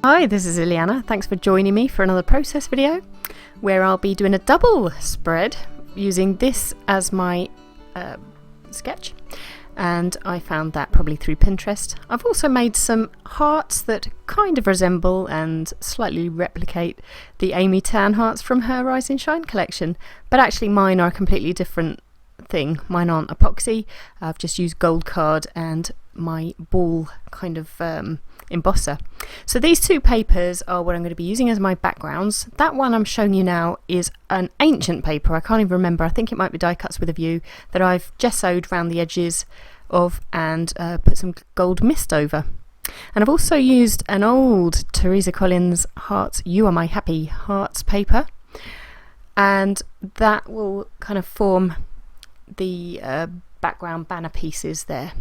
Hi, this is Iliana. Thanks for joining me for another process video where I'll be doing a double spread using this as my sketch, and I found that probably through Pinterest. I've also made some hearts that kind of resemble and slightly replicate the Amy Tan hearts from her Rise and Shine collection, but actually mine are a completely different thing. Mine aren't epoxy. I've just used gold card and my ball kind of embosser. So these two papers are what I'm going to be using as my backgrounds. That one I'm showing you now is an ancient paper. I can't even remember. I think it might be Die Cuts with a View that I've gessoed around the edges of and put some gold mist over. And I've also used an old Teresa Collins Hearts You Are My Happy Hearts paper, and that will kind of form the background banner pieces there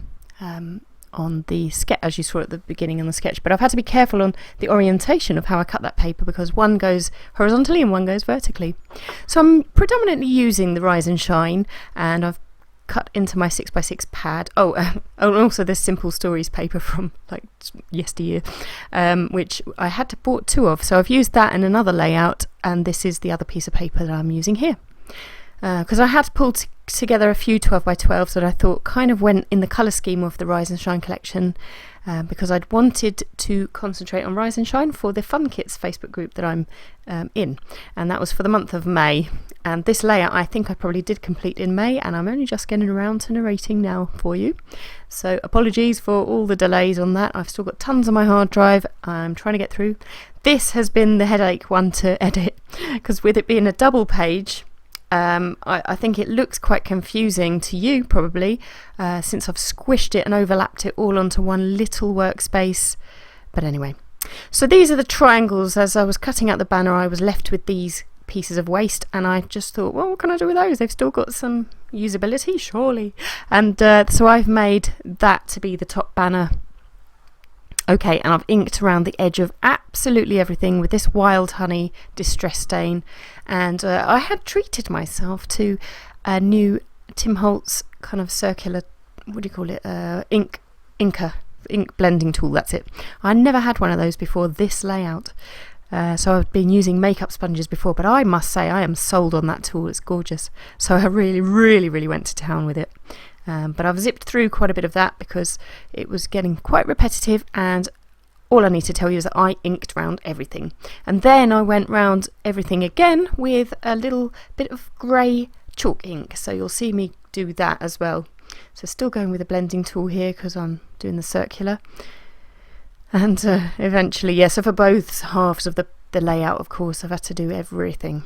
on the sketch, as you saw at the beginning on the sketch. But I've had to be careful on the orientation of how I cut that paper because one goes horizontally and one goes vertically. So I'm predominantly using the Rise and Shine, and I've cut into my 6x6 pad. And also this Simple Stories paper from like yesteryear, which I had to bought two of. So I've used that in another layout, and this is the other piece of paper that I'm using here. Because I had pulled together a few 12x12s that I thought kind of went in the colour scheme of the Rise and Shine collection, because I'd wanted to concentrate on Rise and Shine for the Fun Kits Facebook group that I'm in, and that was for the month of May. And this layout I think I probably did complete in May, and I'm only just getting around to narrating now for you. So apologies for all the delays on that. I've still got tons on my hard drive I'm trying to get through. This has been the headache one to edit, because with it being a double page, I think it looks quite confusing to you probably, since I've squished it and overlapped it all onto one little workspace. But anyway, so these are the triangles. As I was cutting out the banner, I was left with these pieces of waste, and I just thought, well, what can I do with those? They've still got some usability, surely. And so I've made that to be the top banner. Okay, and I've inked around the edge of absolutely everything with this Wild Honey Distress Stain, and I had treated myself to a new Tim Holtz kind of circular, what do you call it, ink blending tool, that's it. I never had one of those before this layout, so I've been using makeup sponges before, but I must say I am sold on that tool. It's gorgeous, so I really went to town with it. But I've zipped through quite a bit of that because it was getting quite repetitive, and all I need to tell you is that I inked round everything. And then I went round everything again with a little bit of grey chalk ink, so you'll see me do that as well. So still going with a blending tool here because I'm doing the circular. And eventually, yeah, so for both halves of the layout, of course, I've had to do everything.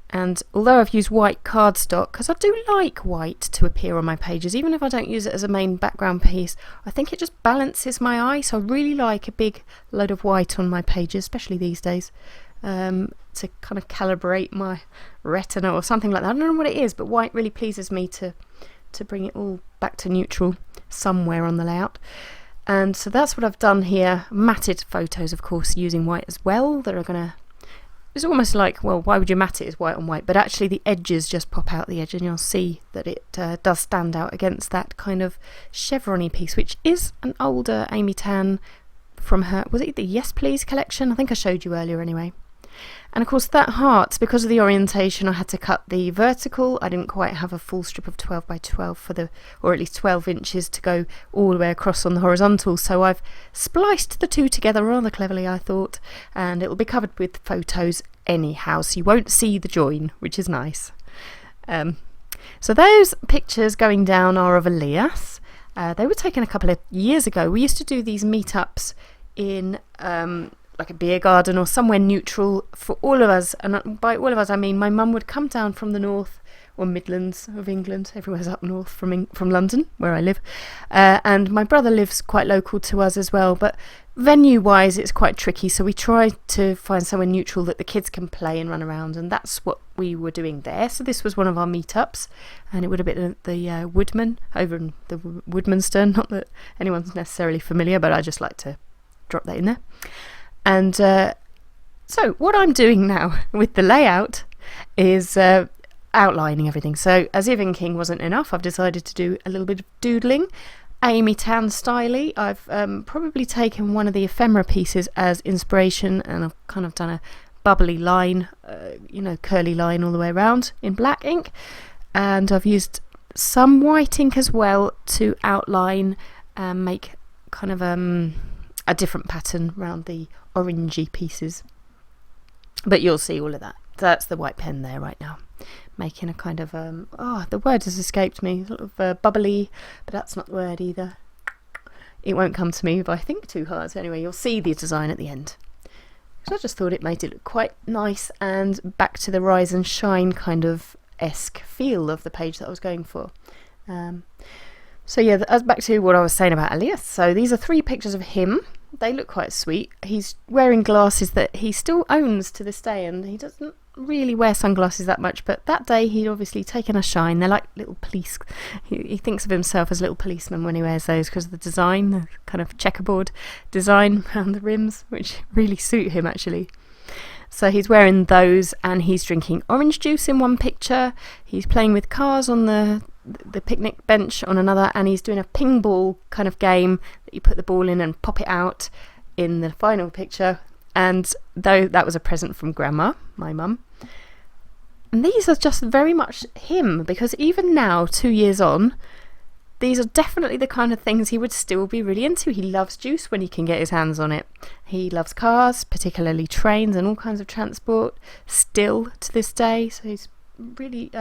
And although I've used white cardstock, because I do like white to appear on my pages, even if I don't use it as a main background piece, I think it just balances my eye. So I really like a big load of white on my pages, especially these days, to kind of calibrate my retina or something like that. I don't know what it is, but white really pleases me to bring it all back to neutral somewhere on the layout. And so that's what I've done here. Matted photos, of course, using white as well, that are going to... It's almost like, well, why would you matte it as white on white? But actually the edges just pop out the edge, and you'll see that it does stand out against that kind of chevron-y piece, which is an older Amy Tan from her, was it the Yes Please collection? I think I showed you earlier anyway. And of course that heart, because of the orientation, I had to cut the vertical. I didn't quite have a full strip of 12x12 for the, or at least 12 inches to go all the way across on the horizontal. So I've spliced the two together rather cleverly, I thought, and it will be covered with photos anyhow, so you won't see the join, which is nice. So those pictures going down are of Elias. They were taken a couple of years ago. We used to do these meetups in like a beer garden or somewhere neutral for all of us, and by all of us I mean my mum would come down from the north or Midlands of England, everywhere's up north from London where I live, and my brother lives quite local to us as well, but venue wise it's quite tricky, so we try to find somewhere neutral that the kids can play and run around, and that's what we were doing there. So this was one of our meetups, and it would have been the Woodman over in the Woodmanstern, not that anyone's necessarily familiar, but I just like to drop that in there. And so what I'm doing now with the layout is outlining everything. So as if inking wasn't enough, I've decided to do a little bit of doodling. Amy Tan styly. I've probably taken one of the ephemera pieces as inspiration, and I've kind of done a bubbly line, curly line all the way around in black ink, and I've used some white ink as well to outline and make kind of a different pattern around the orangey pieces, but you'll see all of that. That's the white pen there right now, making a kind of the word has escaped me, sort of bubbly, but that's not the word either. It won't come to me if I think too hard. So anyway, you'll see the design at the end. So I just thought it made it look quite nice and back to the rise and shine kind of esque feel of the page that I was going for. So yeah, as back to what I was saying about Elias. So these are 3 pictures of him. They look quite sweet. He's wearing glasses that he still owns to this day, and he doesn't really wear sunglasses that much, but that day he'd obviously taken a shine. They're like little police. He thinks of himself as a little policeman when he wears those, because of the design, the kind of checkerboard design around the rims, which really suit him actually. So he's wearing those, and he's drinking orange juice in one picture. He's playing with cars on the picnic bench on another, and he's doing a ping ball kind of game that you put the ball in and pop it out in the final picture. And though that was a present from Grandma, my mum. And these are just very much him, because even now, 2 years on, these are definitely the kind of things he would still be really into. He loves juice when he can get his hands on it. He loves cars, particularly trains and all kinds of transport, still to this day. So he's really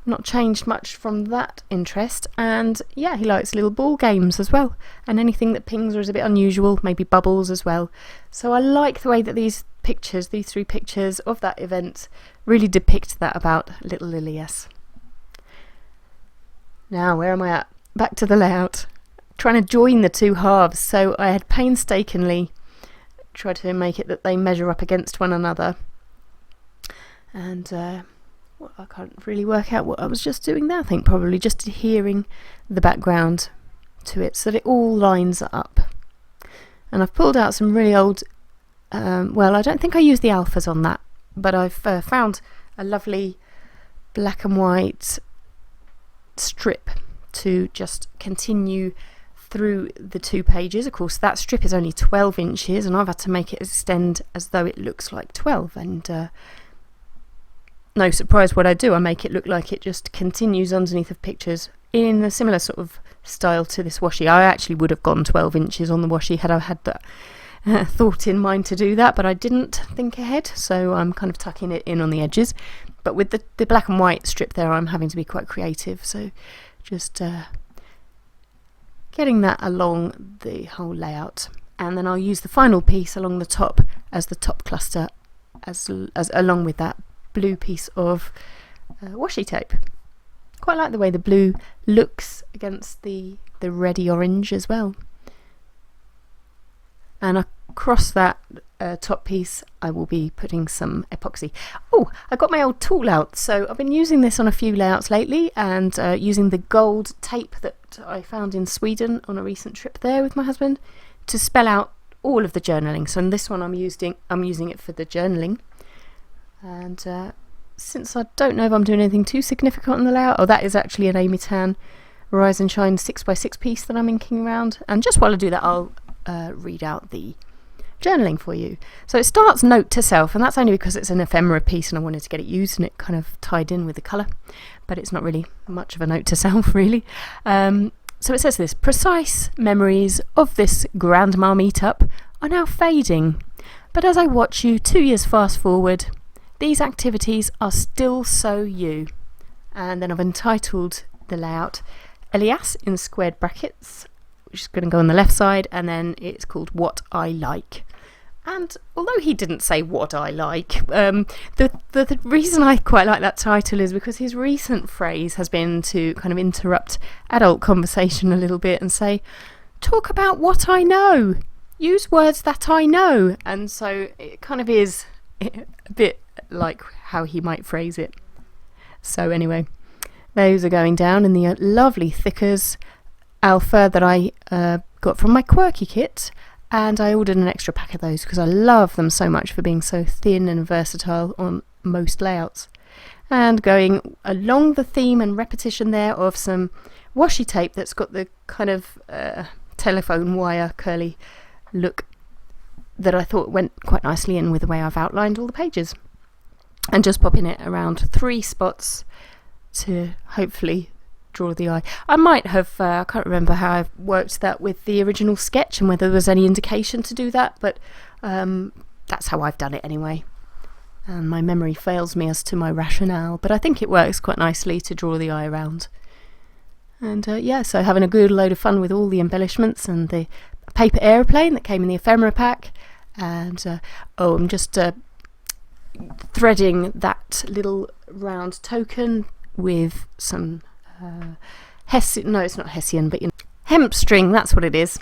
not changed much from that interest. And yeah, he likes little ball games as well, and anything that pings or is a bit unusual, maybe bubbles as well. So I like the way that these 3 pictures of that event really depict that about little Ilias. Now, where am I at? Back to the layout. Trying to join the 2 halves, so I had painstakingly tried to make it that they measure up against one another. And I can't really work out what I was just doing there. I think probably just adhering the background to it so that it all lines up. And I've pulled out some really old, I don't think I used the alphas on that, but I've found a lovely black and white strip to just continue through the 2 pages. Of course, that strip is only 12 inches, and I've had to make it extend as though it looks like 12, and no surprise what I do, I make it look like it just continues underneath of pictures in a similar sort of style to this washi. I actually would have gone 12 inches on the washi had I had that thought in mind to do that, but I didn't think ahead, so I'm kind of tucking it in on the edges. But with the black and white strip there, I'm having to be quite creative, so just getting that along the whole layout. And then I'll use the final piece along the top as the top cluster, as along with that blue piece of washi tape. Quite like the way the blue looks against the reddy orange as well. And across that top piece I will be putting some epoxy. Oh, I got my old tool out, so I've been using this on a few layouts lately, and using the gold tape that I found in Sweden on a recent trip there with my husband to spell out all of the journaling. So in this one I'm using it for the journaling. And since I don't know if I'm doing anything too significant on the layout, that is actually an Amy Tan Rise and Shine 6x6 piece that I'm inking around. And just while I do that, I'll read out the journaling for you. So it starts note to self, and that's only because it's an ephemera piece and I wanted to get it used and it kind of tied in with the colour, but it's not really much of a note to self really. So it says this: precise memories of this grandma meetup are now fading, but as I watch you 2 years fast forward, these activities are still so you. And then I've entitled the layout Elias in squared brackets, which is going to go on the left side, and then it's called What I Like. And although he didn't say what I like, the reason I quite like that title is because his recent phrase has been to kind of interrupt adult conversation a little bit and say, talk about what I know, use words that I know. And so it kind of is a bit like how he might phrase it. So anyway, those are going down in the lovely Thickers Alpha that I got from my Quirky kit, and I ordered an extra pack of those because I love them so much for being so thin and versatile on most layouts. And going along the theme and repetition there of some washi tape that's got the kind of telephone wire curly look that I thought went quite nicely in with the way I've outlined all the pages. And just popping it around 3 spots to hopefully draw the eye. I might have, I can't remember how I worked that with the original sketch and whether there was any indication to do that, but that's how I've done it anyway. And my memory fails me as to my rationale, but I think it works quite nicely to draw the eye around. And yeah, so having a good load of fun with all the embellishments and the paper aeroplane that came in the ephemera pack. And I'm just threading that little round token with some Hessian, no, it's not Hessian, but hemp string, that's what it is.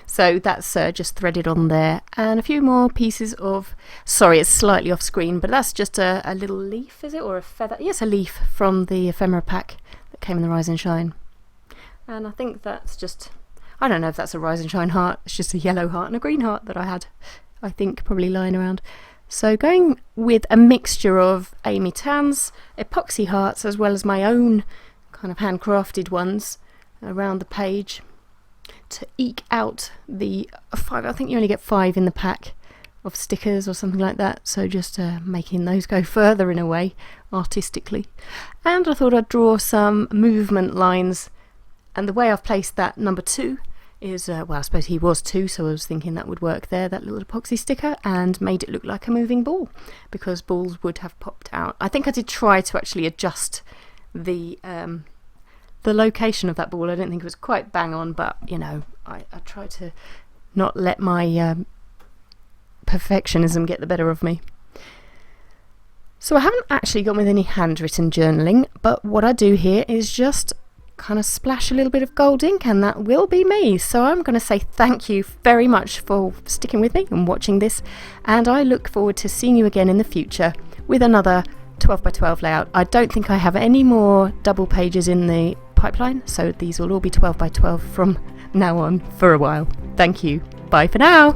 So that's just threaded on there, and a few more pieces of, sorry, it's slightly off screen, but that's just a little leaf, is it, or a feather? Yes, a leaf from the ephemera pack that came in the Rise and Shine. And I think that's just, I don't know if that's a Rise and Shine heart, it's just a yellow heart and a green heart that I had, I think, probably lying around. So going with a mixture of Amy Tan's epoxy hearts as well as my own kind of handcrafted ones around the page to eke out the 5, I think you only get 5 in the pack of stickers or something like that, so just making those go further in a way artistically. And I thought I'd draw some movement lines, and the way I've placed that number 2 is, well, I suppose he was 2, so I was thinking that would work there, that little epoxy sticker, and made it look like a moving ball, because balls would have popped out. I think I did try to actually adjust the location of that ball. I didn't think it was quite bang on, but you know, I try to not let my perfectionism get the better of me. So I haven't actually gone with any handwritten journaling, but what I do here is just kind of splash a little bit of gold ink, and that will be me. So I'm going to say thank you very much for sticking with me and watching this, and I look forward to seeing you again in the future with another 12 by 12 layout. I don't think I have any more double pages in the pipeline, so these will all be 12 by 12 from now on for a while. Thank you. Bye for now.